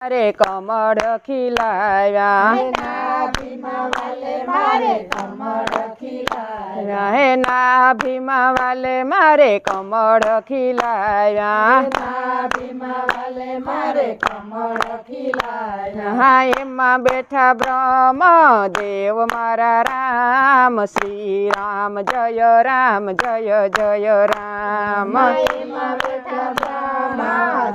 મારે કમળ ખીલાવ્યા હે નાભીમાં વાલે મારે કમળ ખીલાવ્યા હા એમાં બેઠા બ્રહ્મ દેવ મારા રામ શ્રી રામ જય રામ જય જય રામ એમાં બેઠા બ્રહ્મ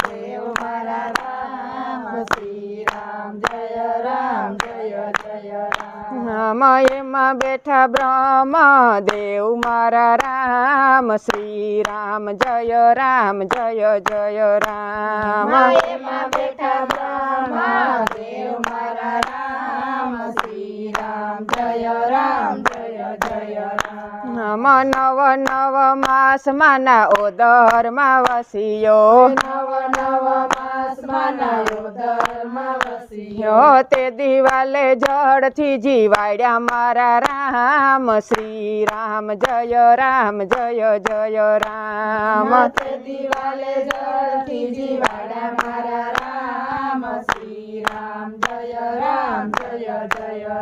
દેવ મારા રામ શ્રી રામ જય રામ જય જય રામ એમાં બેઠા બ્રહ્મ દેવ મારા રામ શ્રી રામ જય રામ જય જય રામ એમાં બેઠા બ્રહ્મ દેવ મારા રામ શ્રી રામ જય રામ જય જય રામ નવ નવ માસ માના ઓદરમાં વસિયો નવ નવ માસ માનાયો ધર્મ વસિયો તે દિવાલે જળથી જીવાડ્યા મારા રામ શ્રી રામ જય રામ જય જય રામ તે દિવાલે જળથી જીવાડ્યા મારા રામ શ્રી રામ જય રામ જય જય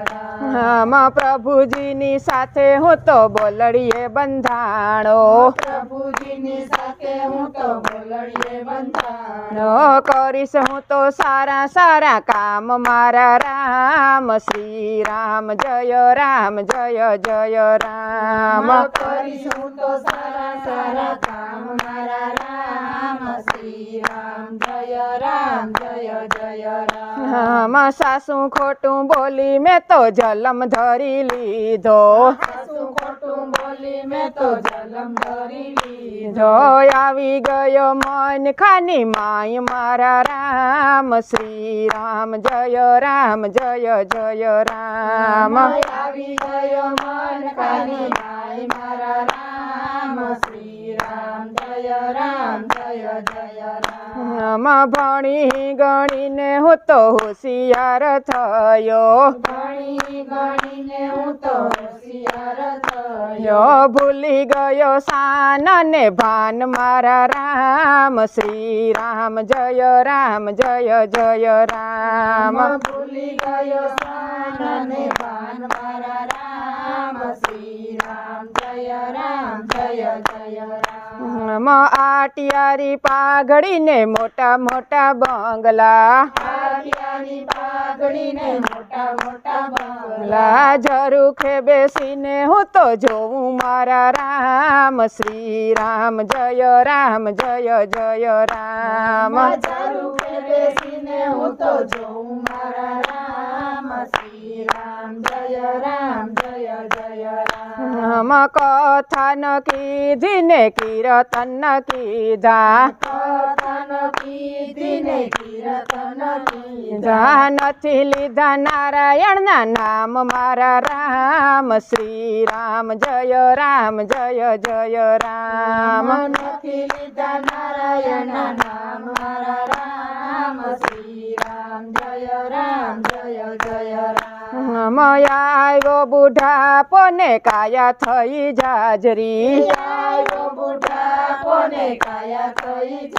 રામ પ્રભુજીની સાથે હું તો બોલડીએ બંધાણો પ્રભુજીની સાથે હું તો બોલડીએ બંધાણો કરીશ હું તો સારા સારા કામ મારા રામ શ્રી રામ જય રામ જય જય રામ કરીશ હું તો સારા સારા કામ મારા રામ શ્રી રામ જય રામ જય જય રામ સાસુ ખોટું બોલી મેં તો જલમ ધરી લીધો સાસુ ખોટું બોલી મેં તો જલમ ધરી જો આવી ગયો મન ખાની માય મારા રામ શ્રી રામ જય રામ જય જય રામ આવી ગયો મન કાની માય મારા રામ શ્રી રામ જય રામ જય જય રામ ભણી ગણીને હું તો હોશિયાર થયો ભણી ગણીને હું તો હોશિયાર થયો ભૂલી ગયો શાન ને ભાન મારા રામ શ્રી રામ જય રામ જય જય રામ ભૂલી ગયો શાન અને ભાન મારા રામ શ્રી રામ જય રામ જય જય રામ આટિયારી પાઘડીને મોટા મોટા બંગલા આટિયારી પાઘડીને મોટા મોટા બંગલા ઝરૂખે બેસીને હું તો જોઉં મારા રામ શ્રી રામ જય રામ જય જય રામ ઝરૂખે બેસીને હું તો જોઉં મારા રામ શ્રી રામ જય રામ જય જય રામ કથા ન કીધી ને કીર્તન કીધા કથન કીધીને કીર્તન કીધા નથી લીધા નારાયણના નામ મારા રામ શ્રી રામ જય રામ જય જય રામ નથી લીધા નારાયણના નામ મારા રામ શ્રી રામ જય રામ જય જય રામ આવ્યો બુઢાપો ને કાયા થઈ જાજરી આવ્યો બુઢાપોને કાયા થઈ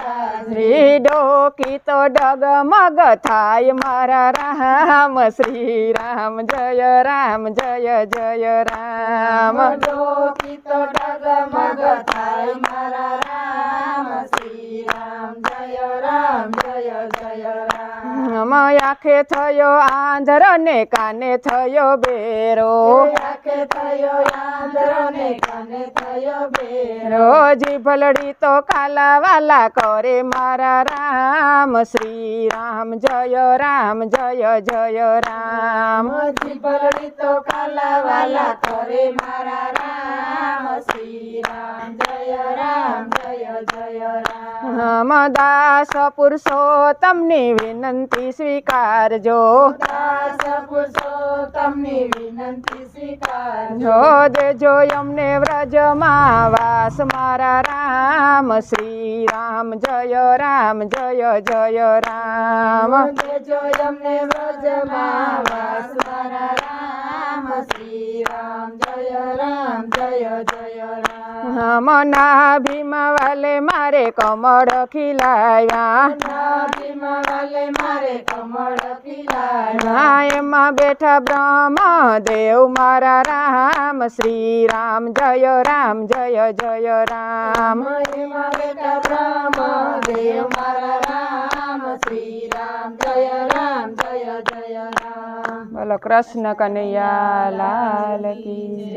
શ્રી ડોકી તો ડગમગ થાય મારા રામ શ્રી રામ જય રામ જય જય રામ ડોકી તો ડગમગ થાય મારા રામ શ્રી રામ જય રામ જય જય રામ આંખે થયો આંધ્ર ને કાને થયો બેરો આંખે થયો આંધળો ને કાને થયો બેરો રોજી ભલડી તો કાલા વાલા કરે મારા રામ શ્રી રામ જય રામ જય જય રામ ભલડી તો કાલા વાલા કરે મારા રામ શ્રી રામ જય રામ જય જય રામ દાસ પુરુષોત્તમની વિનંતી સ્વીકારજો દાસ પુરુષોત્તમની વિનંતી સ્વીકારજો જો દેજો અમને વ્રજમાં વાસ મારા રામ શ્રી રામ જય રામ જય જય રામ દેજો અમને વ્રજમાં વાસ મારા રામ શ્રી રામ જય રામ જય જય રામ મના ભીમ વાલે મારે કમળ ખીલાવ્યા નાભીમાં વાલે મારે કમળ ખીલાવ્યા એમાં બેઠા બ્રહ્મ દેવ મારા રામ શ્રી રામ જય રામ જય જય રામ એમાં બેઠા બ્રહ્મ દેવ મારા રામ શ્રી રામ જય રામ જય જય રામ બોલો કૃષ્ણ કનૈયા લાલ કી જય.